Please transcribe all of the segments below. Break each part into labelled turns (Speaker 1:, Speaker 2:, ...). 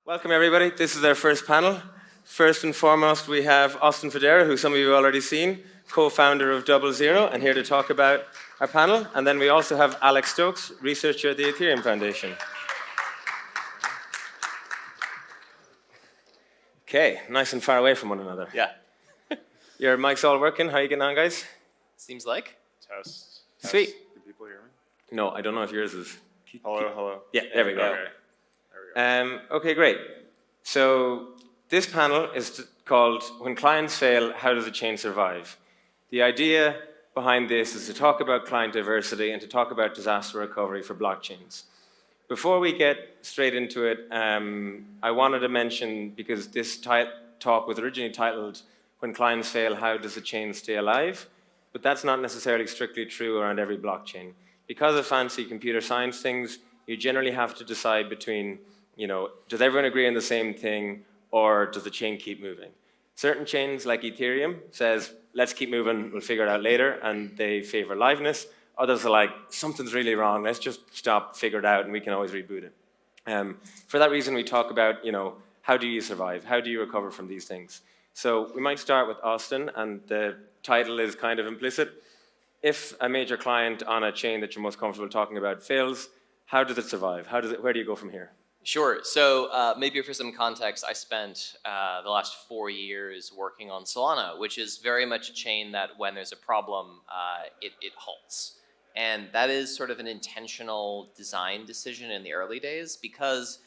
Speaker 1: Welcome, everybody. This is our first panel. First and foremost, we have Oisín Federa, who some of you have already seen, co-founder of 00, and here to talk about our panel. And then we also have Alex Stokes, researcher at the Ethereum Foundation. Okay, nice and far away from one another.
Speaker 2: Yeah.
Speaker 1: Your mics all working? How are you getting on, guys?
Speaker 2: Seems like.
Speaker 3: Test.
Speaker 1: Sweet.
Speaker 3: Can people hear me?
Speaker 1: No, I don't know if yours is.
Speaker 3: Hello.
Speaker 1: Yeah, there we go.
Speaker 3: Okay. There we go.
Speaker 1: Okay, great. So this panel is called When Clients Fail, How Does a Chain Survive? The idea behind this is to talk about client diversity and to talk about disaster recovery for blockchains. Before we get straight into it, I wanted to mention, because this talk was originally titled When Clients Fail, How Does a Chain Stay Alive? But that's not necessarily strictly true around every blockchain. Because of fancy computer science things, you generally have to decide between, does everyone agree on the same thing, or does the chain keep moving? Certain chains, like Ethereum, says, let's keep moving, we'll figure it out later, and they favor liveness. Others are like, something's really wrong, let's just stop, figure it out, and we can always reboot it. For that reason, we talk about, how do you survive? How do you recover from these things? So we might start with Oisín, and the title is kind of implicit. If a major client on a chain that you're most comfortable talking about fails, how does it survive? Where do you go from here?
Speaker 2: Sure. So maybe for some context, I spent the last 4 years working on Solana, which is very much a chain that when there's a problem, it halts. And that is sort of an intentional design decision in the early days because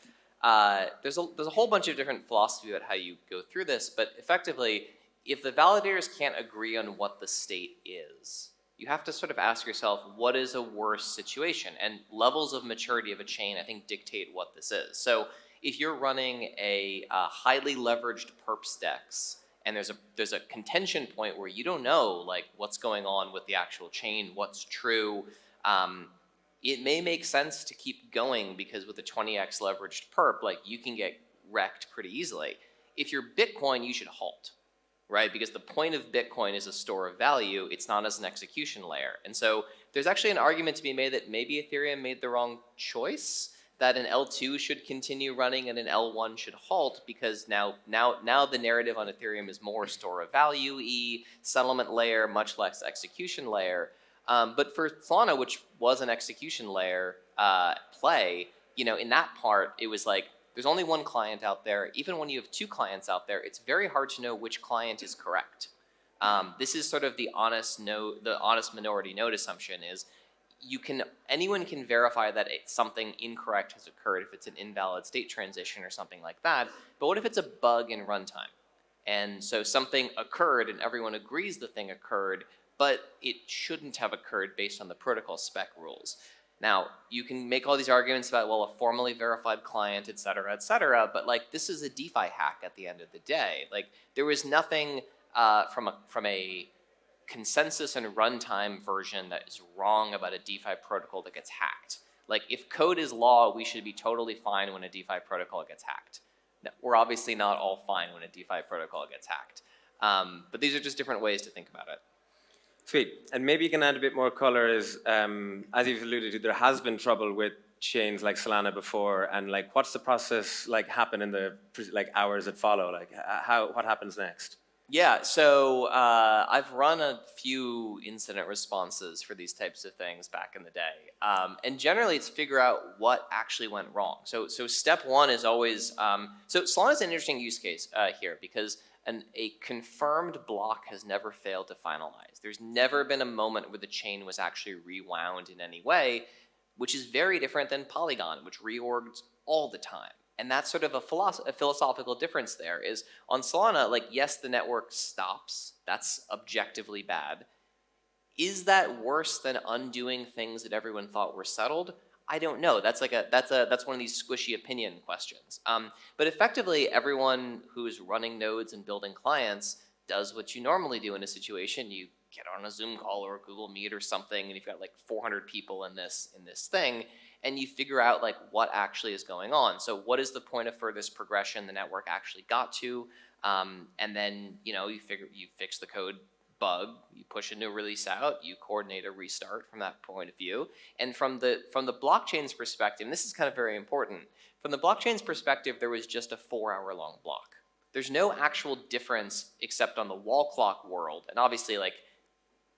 Speaker 2: there's a whole bunch of different philosophy about how you go through this, but effectively, if the validators can't agree on what the state is, you have to sort of ask yourself, what is a worse situation? And levels of maturity of a chain, I think, dictate what this is. So if you're running a highly leveraged perps DEX, and there's a contention point where you don't know what's going on with the actual chain, what's true, it may make sense to keep going because with a 20x leveraged perp, you can get wrecked pretty easily. If you're Bitcoin, you should halt. Right? Because the point of Bitcoin is a store of value, it's not as an execution layer. And so there's actually an argument to be made that maybe Ethereum made the wrong choice, that an L2 should continue running and an L1 should halt because now the narrative on Ethereum is more store of value-y, settlement layer, much less execution layer. But for Solana, which was an execution layer play, in that part, it was like, there's only one client out there. Even when you have two clients out there, it's very hard to know which client is correct. This is sort of the honest minority node assumption is anyone can verify that something incorrect has occurred if it's an invalid state transition or something like that. But what if it's a bug in runtime? And so something occurred and everyone agrees the thing occurred, but it shouldn't have occurred based on the protocol spec rules. Now, you can make all these arguments about, well, a formally verified client, et cetera, but this is a DeFi hack at the end of the day. There was nothing from a consensus and runtime version that is wrong about a DeFi protocol that gets hacked. If code is law, we should be totally fine when a DeFi protocol gets hacked. Now, we're obviously not all fine when a DeFi protocol gets hacked. But these are just different ways to think about it.
Speaker 1: Sweet. And maybe you can add a bit more color as you've alluded to, there has been trouble with chains like Solana before, and what's the process happen in the hours that follow? What happens next?
Speaker 2: Yeah, so I've run a few incident responses for these types of things back in the day. And generally it's figure out what actually went wrong. So step one is always, so Solana is an interesting use case here because a confirmed block has never failed to finalize. There's never been a moment where the chain was actually rewound in any way, which is very different than Polygon, which reorgs all the time. And that's sort of a philosophical difference there is on Solana, yes, the network stops. That's objectively bad. Is that worse than undoing things that everyone thought were settled? I don't know. That's one of these squishy opinion questions. But effectively, everyone who is running nodes and building clients does what you normally do in a situation. You get on a Zoom call or a Google Meet or something, and you've got 400 people in this thing, and you figure out what actually is going on. So what is the point of furthest progression the network actually got to? And then you fix the code bug, you push a new release out, you coordinate a restart from that point of view. And from the blockchain's perspective, and this is kind of very important, From the blockchain's perspective, there was just a 4-hour-long block. There's no actual difference except on the wall clock world. And obviously, like,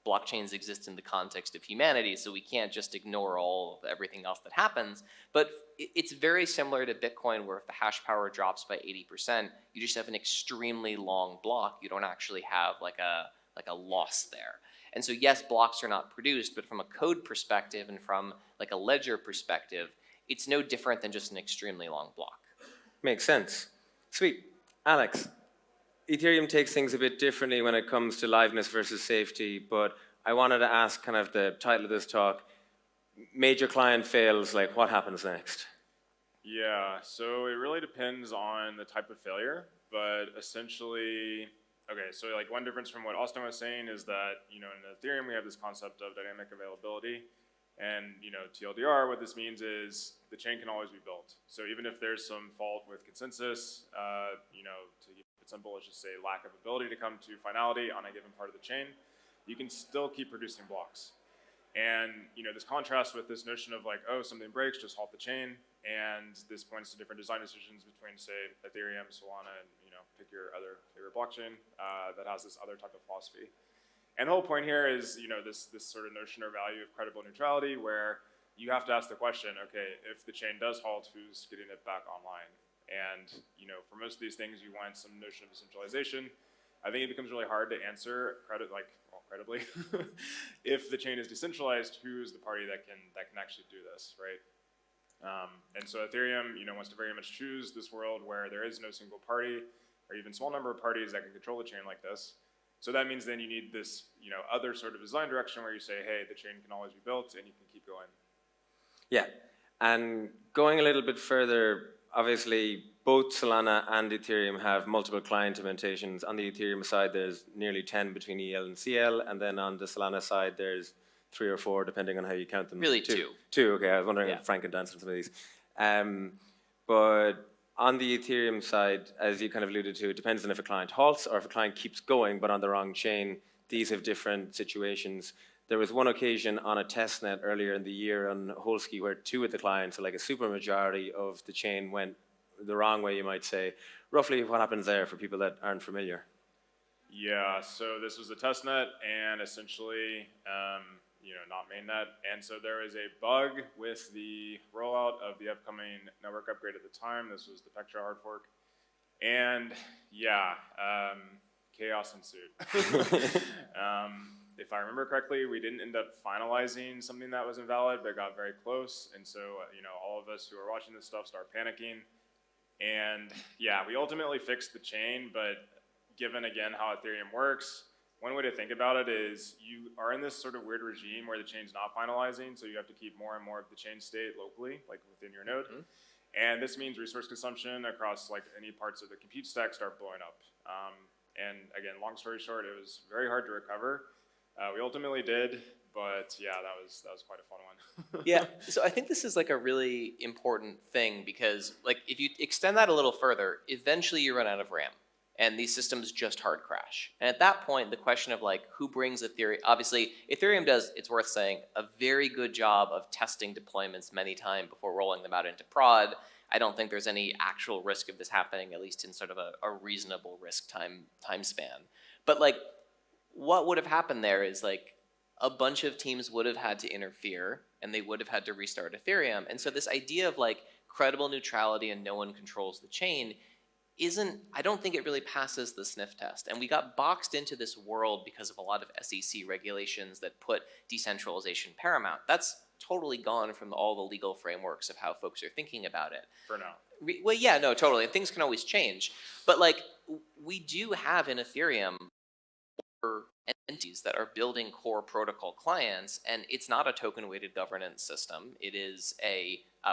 Speaker 2: blockchains exist in the context of humanity, so we can't just ignore all of everything else that happens. But it's very similar to Bitcoin, where if the hash power drops by 80%, you just have an extremely long block. You don't actually have like a loss there. And so yes, blocks are not produced, but from a code perspective and from like a ledger perspective, it's no different than just an extremely long block.
Speaker 1: Makes sense. Sweet. Alex, Ethereum takes things a bit differently when it comes to liveness versus safety, but I wanted to ask kind of the title of this talk, major client fails, like what happens next?
Speaker 3: Yeah, so it really depends on the type of failure, but essentially, okay, so like one difference from what Austin was saying is that, in Ethereum we have this concept of dynamic availability, and TLDR, what this means is the chain can always be built. So even if there's some fault with consensus, to keep it simple, let's just say lack of ability to come to finality on a given part of the chain, you can still keep producing blocks. And this contrast with this notion of like, oh, something breaks, just halt the chain. And this points to different design decisions between, say, Ethereum, Solana, and pick your other favorite blockchain that has this other type of philosophy. And the whole point here is this sort of notion or value of credible neutrality, where you have to ask the question, okay, if the chain does halt, who's getting it back online? And for most of these things, you want some notion of decentralization. I think it becomes really hard to answer credibly. If the chain is decentralized, who's the party that can actually do this, right? And so Ethereum, wants to very much choose this world where there is no single party or even small number of parties that can control the chain like this. So that means then you need this, other sort of design direction where you say, hey, the chain can always be built and you can keep going.
Speaker 1: Yeah, and going a little bit further, obviously both Solana and Ethereum have multiple client implementations. On the Ethereum side, there's nearly 10 between EL and CL, and then on the Solana side, there's 3 or 4, depending on how you count them.
Speaker 2: Really two.
Speaker 1: Two, okay, I was wondering if Frank could dance on some of these. But on the Ethereum side, as you kind of alluded to, it depends on if a client halts or if a client keeps going, but on the wrong chain. These have different situations. There was one occasion on a testnet earlier in the year on Holski where 2 of the clients, so like a super majority of the chain, went the wrong way, you might say. Roughly what happens there for people that aren't familiar?
Speaker 3: Yeah, so this was a testnet and essentially, not mainnet. And so there is a bug with the rollout of the upcoming network upgrade at the time. This was the Pectra hard fork. And yeah, chaos ensued. If I remember correctly, we didn't end up finalizing something that was invalid, but got very close. And so, all of us who are watching this stuff start panicking. And yeah, we ultimately fixed the chain, but given again how Ethereum works, one way to think about it is you are in this sort of weird regime where the chain's not finalizing, so you have to keep more and more of the chain state locally, like within your node. Mm-hmm. And this means resource consumption across like any parts of the compute stack start blowing up. And again, long story short, it was very hard to recover. We ultimately did, but yeah, that was quite a fun one.
Speaker 2: Yeah, so I think this is like a really important thing because like if you extend that a little further, eventually you run out of RAM and these systems just hard crash. And at that point, the question of like who brings Ethereum, obviously Ethereum does, it's worth saying, a very good job of testing deployments many times before rolling them out into prod. I don't think there's any actual risk of this happening, at least in sort of a reasonable risk time span. But like what would have happened there is like a bunch of teams would have had to interfere and they would have had to restart Ethereum. And so this idea of like credible neutrality and no one controls the chain I don't think it really passes the sniff test. And we got boxed into this world because of a lot of SEC regulations that put decentralization paramount. That's totally gone from all the legal frameworks of how folks are thinking about it.
Speaker 3: For now.
Speaker 2: Well, yeah, no, totally. And things can always change. But like we do have in Ethereum entities that are building core protocol clients, and it's not a token-weighted governance system. It is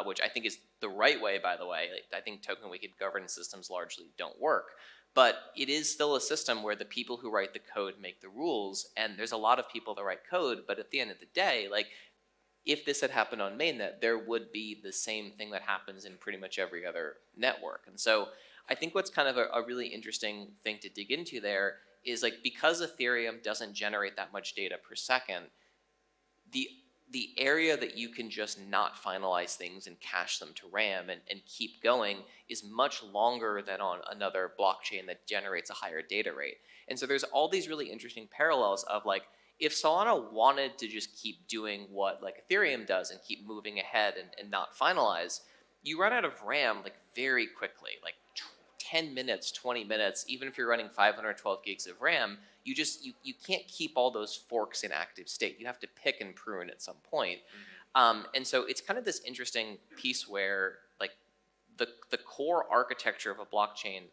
Speaker 2: which I think is the right way, by the way. I think token-weighted governance systems largely don't work. But it is still a system where the people who write the code make the rules, and there's a lot of people that write code, but at the end of the day, like, if this had happened on mainnet, there would be the same thing that happens in pretty much every other network. And so I think what's kind of a really interesting thing to dig into there is like because Ethereum doesn't generate that much data per second, the the area that you can just not finalize things and cache them to RAM and keep going is much longer than on another blockchain that generates a higher data rate. And so there's all these really interesting parallels of like, if Solana wanted to just keep doing what like Ethereum does and keep moving ahead and not finalize, you run out of RAM like very quickly, like 10 minutes, 20 minutes, even if you're running 512 gigs of RAM, you can't keep all those forks in active state. You have to pick and prune at some point. And so it's kind of this interesting piece where like the core architecture of a blockchain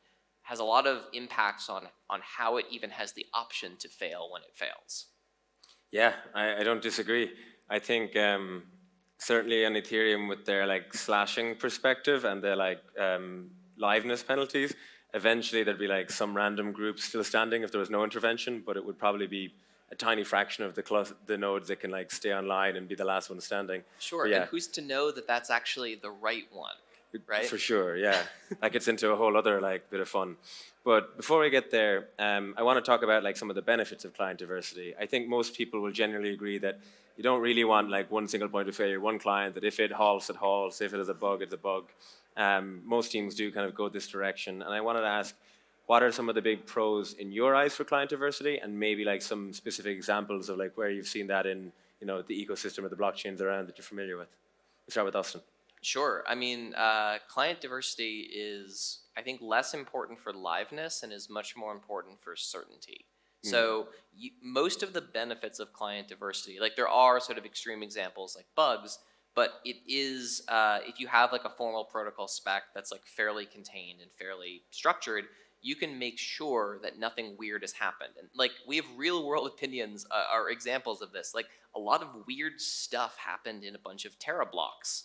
Speaker 2: has a lot of impacts on how it even has the option to fail when it fails.
Speaker 1: Yeah, I don't disagree. I think certainly on Ethereum with their like slashing perspective and their like liveness penalties, eventually there'd be like some random group still standing if there was no intervention, but it would probably be a tiny fraction of the nodes that can like stay online and be the last one standing.
Speaker 2: Sure,
Speaker 1: yeah.
Speaker 2: And who's to know that that's actually the right one, right?
Speaker 1: For sure, yeah. That gets into a whole other like bit of fun. But before we get there, I want to talk about like some of the benefits of client diversity. I think most people will generally agree that you don't really want like one single point of failure, one client that if it halts, it halts. If it is a bug, it's a bug. Most teams do kind of go this direction. And I wanted to ask, what are some of the big pros in your eyes for client diversity, and maybe like some specific examples of like where you've seen that in the ecosystem or the blockchains around that you're familiar with? Let's start with Austin.
Speaker 2: Sure. I mean, client diversity is, I think, less important for liveness and is much more important for certainty. So most of the benefits of client diversity, like there are sort of extreme examples like bugs, but it is, if you have like a formal protocol spec that's like fairly contained and fairly structured, you can make sure that nothing weird has happened. And like we have real world opinions are examples of this. Like a lot of weird stuff happened in a bunch of Terra blocks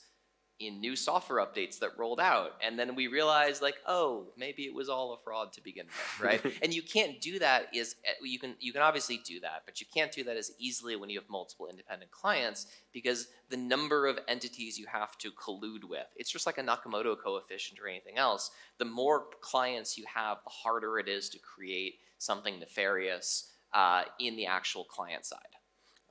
Speaker 2: in new software updates that rolled out, and then we realized like, oh, maybe it was all a fraud to begin with, right? And you can't do that you can obviously do that, but you can't do that as easily when you have multiple independent clients, because the number of entities you have to collude with, it's just like a Nakamoto coefficient or anything else. The more clients you have, the harder it is to create something nefarious in the actual client side.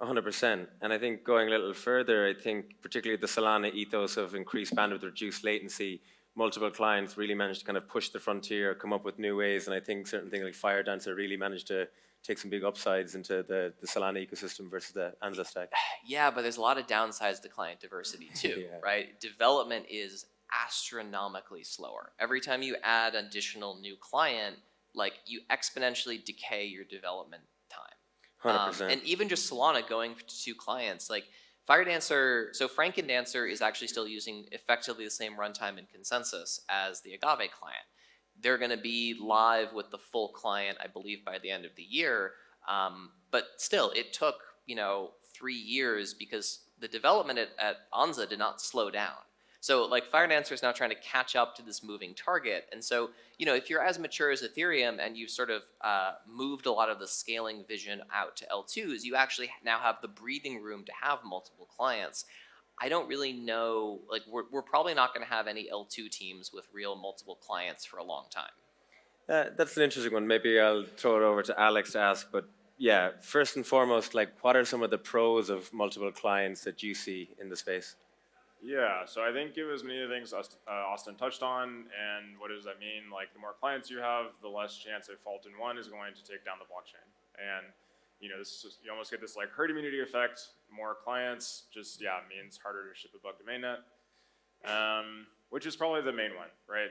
Speaker 1: 100%. And I think going a little further, I think particularly the Solana ethos of increased bandwidth, reduced latency, multiple clients really managed to kind of push the frontier, come up with new ways. And I think certain things like Firedancer really managed to take some big upsides into the Solana ecosystem versus the Anza stack.
Speaker 2: Yeah, but there's a lot of downsides to client diversity too, right? Development is astronomically slower. Every time you add additional new client, like you exponentially decay your development time.
Speaker 1: 100%.
Speaker 2: And even just Solana going to 2 clients, like Firedancer, so Frankendancer is actually still using effectively the same runtime and consensus as the Agave client. They're going to be live with the full client, I believe, by the end of the year. But still, it took 3 years because the development at Anza did not slow down. So like Firedancer is now trying to catch up to this moving target. And so, if you're as mature as Ethereum and you've sort of moved a lot of the scaling vision out to L2s, you actually now have the breathing room to have multiple clients. I don't really know, like we're probably not going to have any L2 teams with real multiple clients for a long time.
Speaker 1: That's an interesting one. Maybe I'll throw it over to Alex to ask, but yeah, first and foremost, like what are some of the pros of multiple clients that you see in the space?
Speaker 3: Yeah, so I think it was many of the things Austin touched on, and what does that mean? Like the more clients you have, the less chance a fault in one is going to take down the blockchain. And you almost get this like herd immunity effect. More clients just means harder to ship a bug to mainnet, which is probably the main one, right?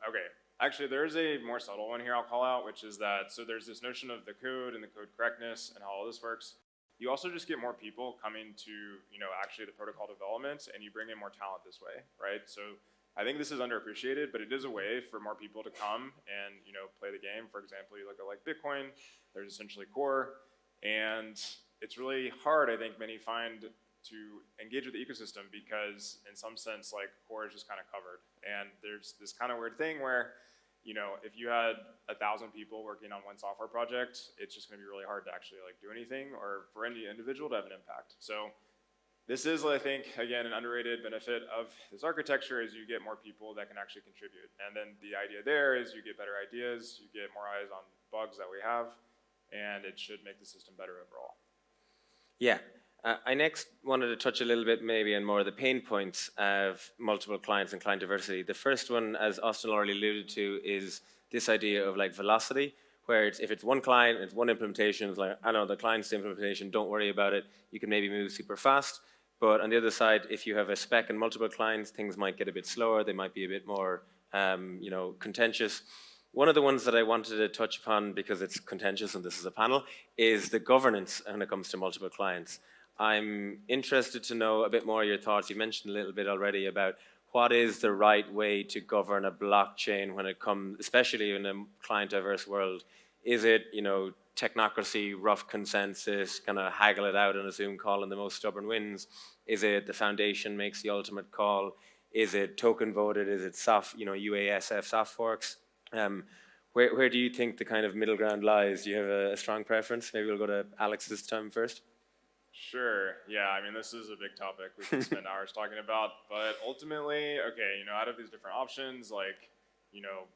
Speaker 3: Okay, actually there's a more subtle one here I'll call out, which is that so there's this notion of the code and the code correctness and how all this works. You also just get more people coming to, actually the protocol development, and you bring in more talent this way, right? So I think this is underappreciated, but it is a way for more people to come and, play the game. For example, you look at like Bitcoin, there's essentially core, and it's really hard, I think many find, to engage with the ecosystem because in some sense, like core is just kind of covered. And there's this kind of weird thing where, if you had 1,000 people working on one software project, it's just going to be really hard to actually like do anything or for any individual to have an impact. So this is, I think, again, an underrated benefit of this architecture is you get more people that can actually contribute. And then the idea there is you get better ideas, you get more eyes on bugs that we have, and it should make the system better overall.
Speaker 1: Yeah, I next wanted to touch a little bit maybe on more of the pain points of multiple clients and client diversity. The first one, as Austin already alluded to, is this idea of like velocity, where if it's one client, it's one implementation, it's like, I know the client's implementation, don't worry about it, you can maybe move super fast. But on the other side, if you have a spec and multiple clients, things might get a bit slower, they might be a bit more contentious. One of the ones that I wanted to touch upon, because it's contentious and this is a panel, is the governance when it comes to multiple clients. I'm interested to know a bit more of your thoughts. You mentioned a little bit already about what is the right way to govern a blockchain when it comes, especially in a client diverse world. Is it, technocracy, rough consensus, kind of haggle it out on a Zoom call and the most stubborn wins? Is it the foundation makes the ultimate call? Is it token voted? Is it soft, UASF soft forks? Where do you think the kind of middle ground lies? Do you have a strong preference? Maybe we'll go to Alex this time first.
Speaker 3: Sure. Yeah. I mean, this is a big topic we can spend hours talking about. But ultimately, okay, out of these different options, like,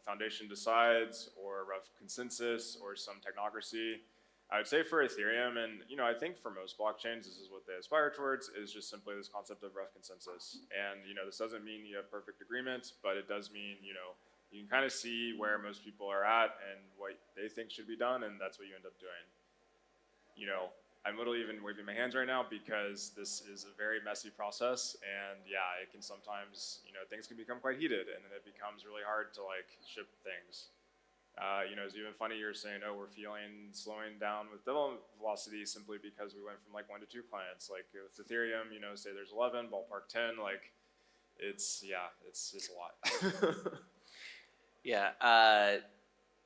Speaker 3: foundation decides, or rough consensus, or some technocracy, I would say for Ethereum, and I think for most blockchains, this is what they aspire towards, is just simply this concept of rough consensus. And this doesn't mean you have perfect agreement, but it does mean you can kind of see where most people are at and what they think should be done, and that's what you end up doing. I'm literally even waving my hands right now because this is a very messy process, and yeah, it can sometimes, things can become quite heated, and then it becomes really hard to like ship things. It's even funny you're saying, oh, we're slowing down with development velocity simply because we went from like 1 to 2 clients. Like with Ethereum, say there's 11, ballpark 10, like it's a lot.
Speaker 2: Yeah,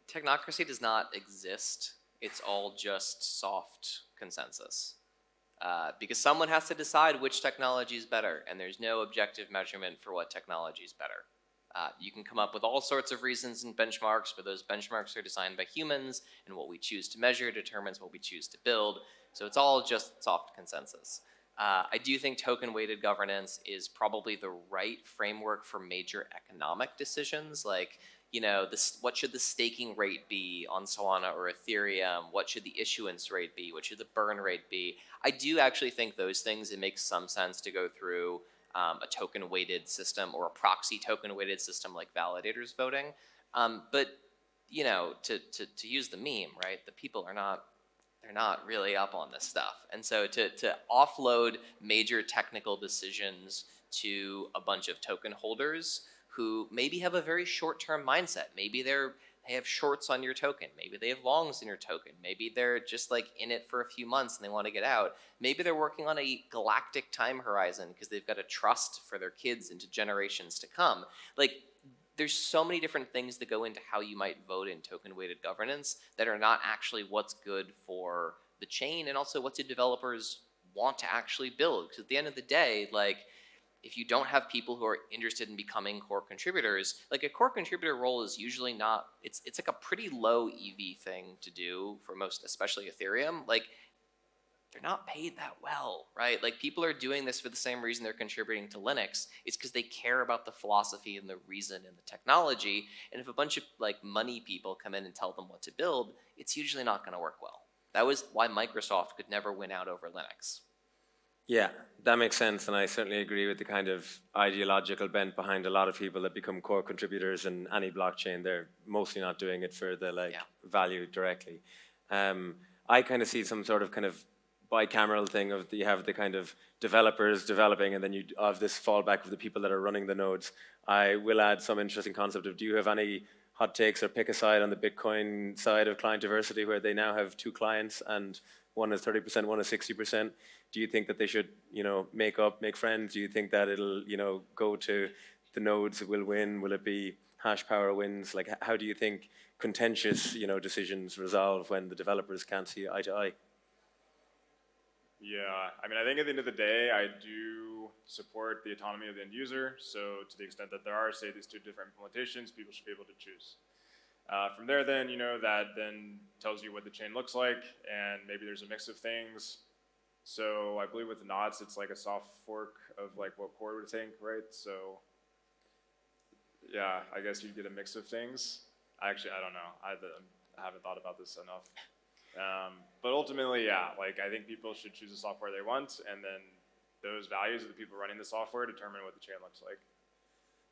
Speaker 2: technocracy does not exist. It's all just soft consensus. Because someone has to decide which technology is better, and there's no objective measurement for what technology is better. You can come up with all sorts of reasons and benchmarks, but those benchmarks are designed by humans, and what we choose to measure determines what we choose to build. So it's all just soft consensus. I do think token-weighted governance is probably the right framework for major economic decisions, like what should the staking rate be on Solana or Ethereum? What should the issuance rate be? What should the burn rate be? I do actually think those things, it makes some sense to go through a token-weighted system or a proxy token-weighted system like validators voting. But to use the meme, right? The people are not really up on this stuff. And so to offload major technical decisions to a bunch of token holders who maybe have a very short-term mindset. Maybe they have shorts on your token. Maybe they have longs in your token. Maybe they're just like in it for a few months and they want to get out. Maybe they're working on a galactic time horizon because they've got a trust for their kids into generations to come. Like, there's so many different things that go into how you might vote in token-weighted governance that are not actually what's good for the chain, and also what do developers want to actually build. Because at the end of the day, like, if you don't have people who are interested in becoming core contributors, like a core contributor role is usually not, it's like a pretty low EV thing to do for most, especially Ethereum. Like, they're not paid that well, right? Like, people are doing this for the same reason they're contributing to Linux. It's because they care about the philosophy and the reason and the technology. And if a bunch of like money people come in and tell them what to build, it's usually not going to work well. That was why Microsoft could never win out over Linux.
Speaker 1: Yeah, that makes sense, and I certainly agree with the kind of ideological bent behind a lot of people that become core contributors in any blockchain. They're mostly not doing it for the value directly. I kind of see some sort of bicameral thing of you have the kind of developers developing, and then you have this fallback of the people that are running the nodes. I will add some interesting concept of, do you have any hot takes or pick a side on the Bitcoin side of client diversity where they now have 2 clients and one is 30%, one is 60%? Do you think that they should, make friends? Do you think that it'll, go to the nodes will win? Will it be hash power wins? Like, how do you think contentious, decisions resolve when the developers can't see eye to eye?
Speaker 3: Yeah, I mean, I think at the end of the day, I do support the autonomy of the end user. So to the extent that there are, say, these 2 different implementations, people should be able to choose. From there, then, that then tells you what the chain looks like, and maybe there's a mix of things. So I believe with the knots, it's like a soft fork of like what Core would think, right? So yeah, I guess you'd get a mix of things. I don't know. I haven't thought about this enough. But ultimately, yeah, like I think people should choose the software they want, and then those values of the people running the software determine what the chain looks like.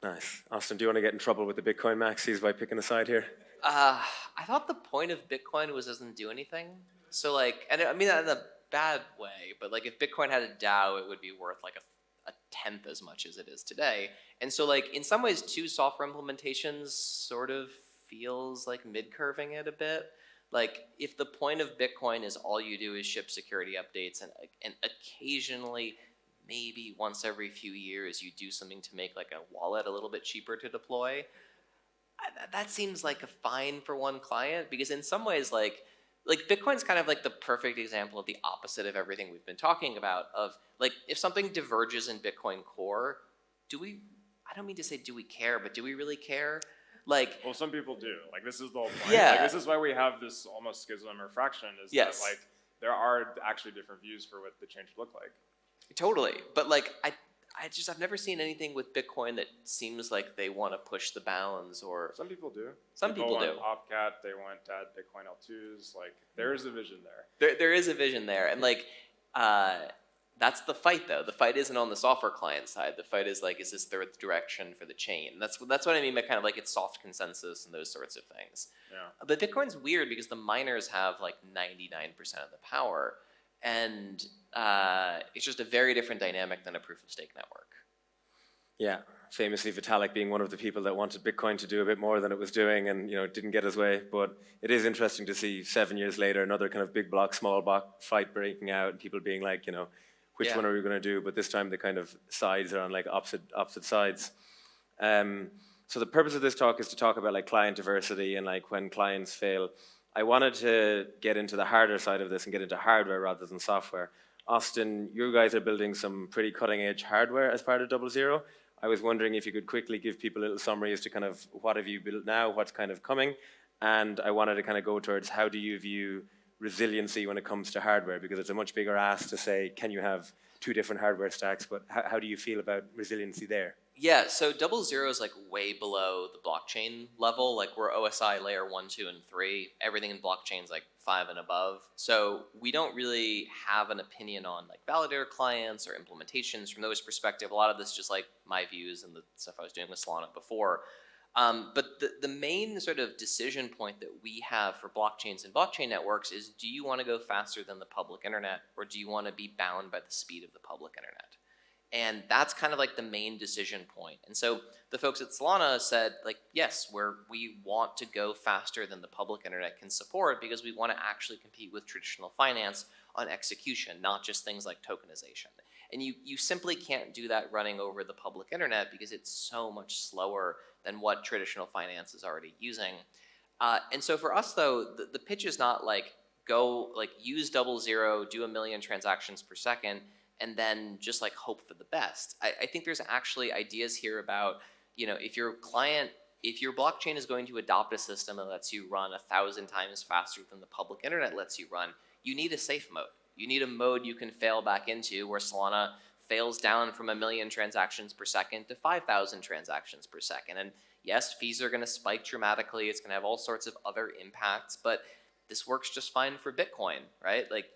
Speaker 1: Nice. Austin, do you want to get in trouble with the Bitcoin maxis by picking a side here?
Speaker 2: I thought the point of Bitcoin was doesn't do anything. So like, and I mean that in a bad way, but like if Bitcoin had a DAO, it would be worth like a tenth as much as it is today. And so like in some ways, two software implementations sort of feels like mid-curving it a bit. Like if the point of Bitcoin is all you do is ship security updates and occasionally maybe once every few years you do something to make like a wallet a little bit cheaper to deploy, that seems like a fine for one client, because in some ways like Bitcoin's kind of like the perfect example of the opposite of everything we've been talking about. Of like if something diverges in Bitcoin core, do we, I don't mean to say do we care, but do we really care? Like,
Speaker 3: Well, some people do. Like this is the whole point.
Speaker 2: Yeah.
Speaker 3: Like this is why we have this almost schism or fraction. Is
Speaker 2: Yes.
Speaker 3: that like there are actually different views for what the change should look like.
Speaker 2: totally, but like I've never seen anything with Bitcoin that seems like they want to push the bounds, or
Speaker 3: Some people do.
Speaker 2: Some people
Speaker 3: want
Speaker 2: do.
Speaker 3: Opcat. They want to add Bitcoin L2s. Like there is a vision there.
Speaker 2: there is a vision there, and like that's the fight though. The fight isn't on the software client side. The fight is like, is this the direction for the chain? That's what I mean by kind of like it's soft consensus and those sorts of things.
Speaker 3: Yeah.
Speaker 2: But Bitcoin's weird because the miners have like 99% of the power, and it's just a very different dynamic than a proof of stake network.
Speaker 1: Yeah, famously Vitalik being one of the people that wanted Bitcoin to do a bit more than it was doing, and didn't get his way. But it is interesting to see 7 years later another kind of big block, small block fight breaking out, and people being like, which
Speaker 2: Yeah.
Speaker 1: one are we going to do? But this time the kind of sides are on like opposite sides. So the purpose of this talk is to talk about like client diversity and like when clients fail. I wanted to get into the harder side of this and get into hardware rather than software. Austin, you guys are building some pretty cutting edge hardware as part of 00. I was wondering if you could quickly give people a little summary as to kind of what have you built now, what's kind of coming, and I wanted to kind of go towards how do you view resiliency when it comes to hardware, because it's a much bigger ask to say, can you have two different hardware stacks, but how do you feel about resiliency there?
Speaker 2: Yeah, so 00 is like way below the blockchain level. Like we're OSI layer 1, 2, and 3. Everything in blockchain is like 5 and above. So we don't really have an opinion on like validator clients or implementations from those perspective. A lot of this is just like my views and the stuff I was doing with Solana before. But the main sort of decision point that we have for blockchains and blockchain networks is, do you want to go faster than the public internet, or do you want to be bound by the speed of the public internet? And that's kind of like the main decision point. And so the folks at Solana said, like, yes, we want to go faster than the public internet can support, because we want to actually compete with traditional finance on execution, not just things like tokenization. And you simply can't do that running over the public internet because it's so much slower than what traditional finance is already using. And so for us, though, the pitch is not like go like use 00, do 1 million transactions per second, and then just like hope for the best. I think there's actually ideas here about, if your blockchain is going to adopt a system that lets you run 1,000 times faster than the public internet lets you run, you need a safe mode. You need a mode you can fail back into, where Solana fails down from 1 million transactions per second to 5,000 transactions per second. And yes, fees are going to spike dramatically. It's going to have all sorts of other impacts, but this works just fine for Bitcoin, right? Like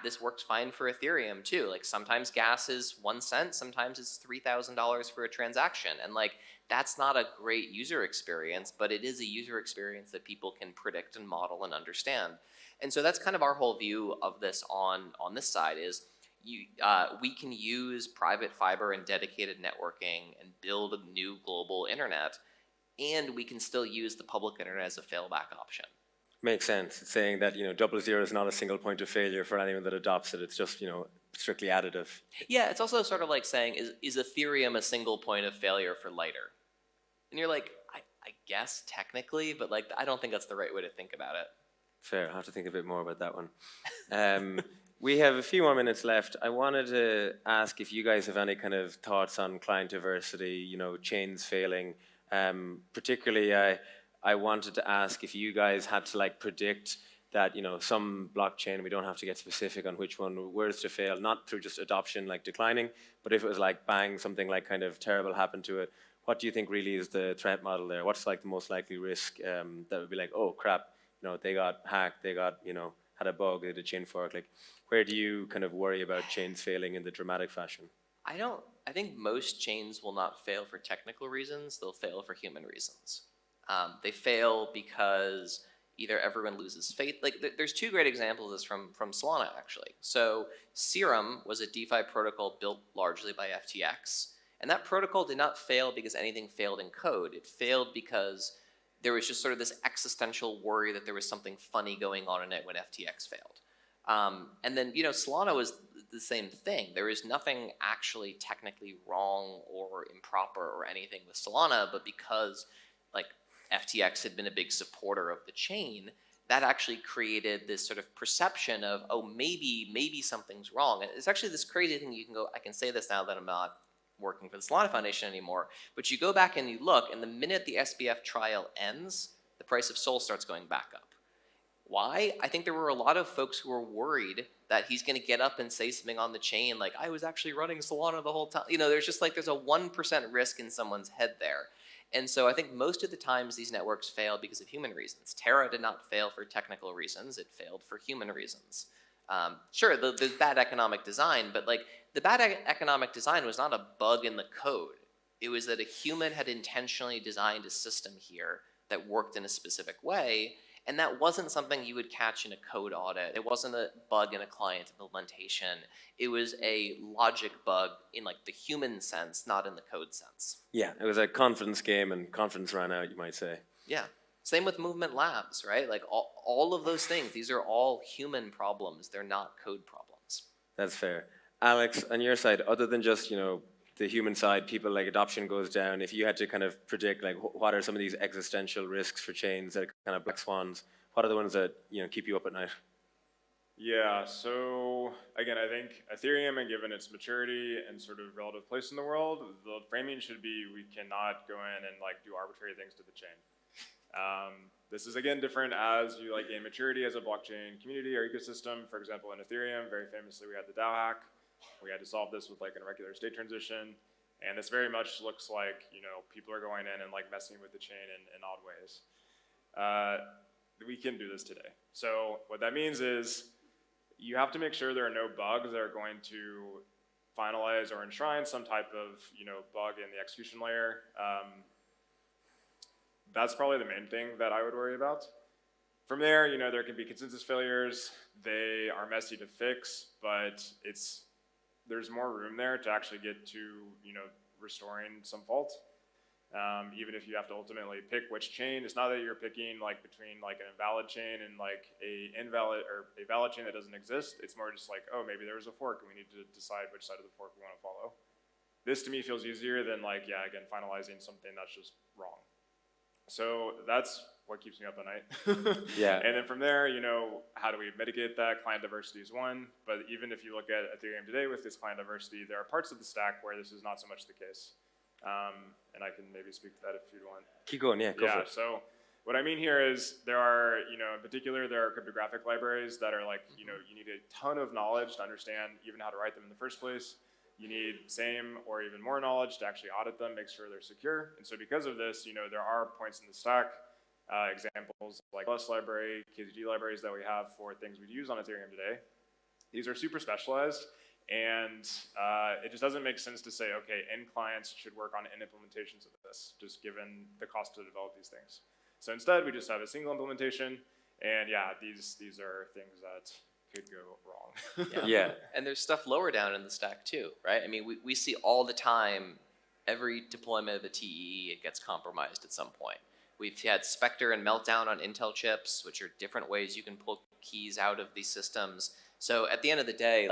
Speaker 2: this works fine for Ethereum too. Like sometimes gas is 1 cent, sometimes it's $3,000 for a transaction, and like that's not a great user experience, but it is a user experience that people can predict and model and understand. And so that's kind of our whole view of this on this side is we can use private fiber and dedicated networking and build a new global internet, and we can still use the public internet as a failback option.
Speaker 1: Makes sense. It's saying that 00 is not a single point of failure for anyone that adopts it. It's just strictly additive.
Speaker 2: Yeah, it's also sort of like saying, is Ethereum a single point of failure for Lighter? And you're like, I guess technically, but like I don't think that's the right way to think about it.
Speaker 1: Fair. I'll have to think a bit more about that one. We have a few more minutes left. I wanted to ask if you guys have any kind of thoughts on client diversity, chains failing. Particularly, I wanted to ask if you guys had to like predict that some blockchain, we don't have to get specific on which one were to fail, not through just adoption like declining, but if it was like bang, something like kind of terrible happened to it, what do you think really is the threat model there? What's like the most likely risk that would be like, oh crap, they got hacked, they got, had a bug, they did a chain fork. Like, where do you kind of worry about chains failing in the dramatic fashion?
Speaker 2: I think most chains will not fail for technical reasons, they'll fail for human reasons. They fail because either everyone loses faith. Like, there's two great examples of this from Solana, actually. So Serum was a DeFi protocol built largely by FTX. And that protocol did not fail because anything failed in code. It failed because there was just sort of this existential worry that there was something funny going on in it when FTX failed. And then, Solana was the same thing. There is nothing actually technically wrong or improper or anything with Solana, but because FTX had been a big supporter of the chain, that actually created this sort of perception of, oh, maybe something's wrong. And it's actually this crazy thing. I can say this now that I'm not working for the Solana Foundation anymore, but you go back and you look, and the minute the SBF trial ends, the price of Sol starts going back up. Why? I think there were a lot of folks who were worried that he's going to get up and say something on the chain like, I was actually running Solana the whole time. There's a 1% risk in someone's head there. And so I think most of the times these networks fail because of human reasons. Terra did not fail for technical reasons. It failed for human reasons. Sure, there's bad economic design, but the bad economic design was not a bug in the code. It was that a human had intentionally designed a system here that worked in a specific way, and that wasn't something you would catch in a code audit. It wasn't a bug in a client implementation. It was a logic bug in the human sense, not in the code sense.
Speaker 1: Yeah, it was a confidence game, and confidence ran out, you might say.
Speaker 2: Yeah. Same with Movement Labs, right? All of those things, these are all human problems. They're not code problems.
Speaker 1: That's fair. Alex, on your side, other than just, the human side, people adoption goes down, if you had to kind of predict what are some of these existential risks for chains that are kind of black swans, what are the ones that keep you up at night?
Speaker 3: Yeah, so again, I think Ethereum, and given its maturity and sort of relative place in the world, the framing should be we cannot go in and do arbitrary things to the chain. This is again different as you gain maturity as a blockchain community or ecosystem. For example, in Ethereum, very famously, we had the DAO hack. We had to solve this with an irregular state transition, and this very much looks like people are going in and messing with the chain in odd ways. We can do this today. So what that means is you have to make sure there are no bugs that are going to finalize or enshrine some type of bug in the execution layer. That's probably the main thing that I would worry about. From there, there can be consensus failures. They are messy to fix, but there's more room there to actually get to restoring some fault. Even if you have to ultimately pick which chain, it's not that you're picking between an invalid chain and a valid chain that doesn't exist. It's more just oh, maybe there was a fork and we need to decide which side of the fork we want to follow. This to me feels easier than again, finalizing something that's just wrong. So that's what keeps me up at night.
Speaker 1: Yeah.
Speaker 3: And then from there, how do we mitigate that? Client diversity is one, but even if you look at Ethereum today with this client diversity, there are parts of the stack where this is not so much the case. And I can maybe speak to that if you want.
Speaker 1: Keep going, yeah, go for it.
Speaker 3: So what I mean here is there are, in particular, there are cryptographic libraries that are you need a ton of knowledge to understand even how to write them in the first place. You need same or even more knowledge to actually audit them, make sure they're secure. And so because of this, there are points in the stack, examples like Plus library, KZG libraries that we have for things we use on Ethereum today. These are super specialized, and it just doesn't make sense to say, okay, end clients should work on end implementations of this, just given the cost to develop these things. So instead, we just have a single implementation, and yeah, these are things that could go wrong.
Speaker 1: Yeah.
Speaker 2: And there's stuff lower down in the stack too, right? I mean, we see all the time, every deployment of the TEE, it gets compromised at some point. We've had Spectre and Meltdown on Intel chips, which are different ways you can pull keys out of these systems. So at the end of the day,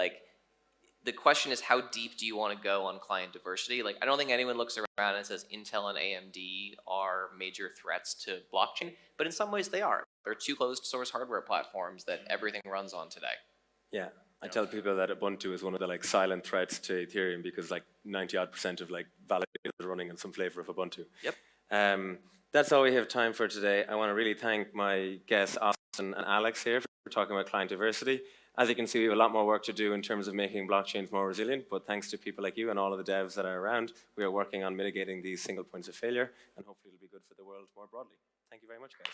Speaker 2: the question is, how deep do you want to go on client diversity? I don't think anyone looks around and says Intel and AMD are major threats to blockchain, but in some ways they are. They're two closed source hardware platforms that everything runs on today.
Speaker 1: Yeah, I tell people that Ubuntu is one of the silent threats to Ethereum because 90-odd% of validators are running on some flavor of Ubuntu.
Speaker 2: Yep.
Speaker 1: That's all we have time for today. I want to really thank my guests, Austin and Alex here for talking about client diversity. As you can see, we have a lot more work to do in terms of making blockchains more resilient, but thanks to people like you and all of the devs that are around, we are working on mitigating these single points of failure, and hopefully it'll be good for the world more broadly. Thank you very much, guys.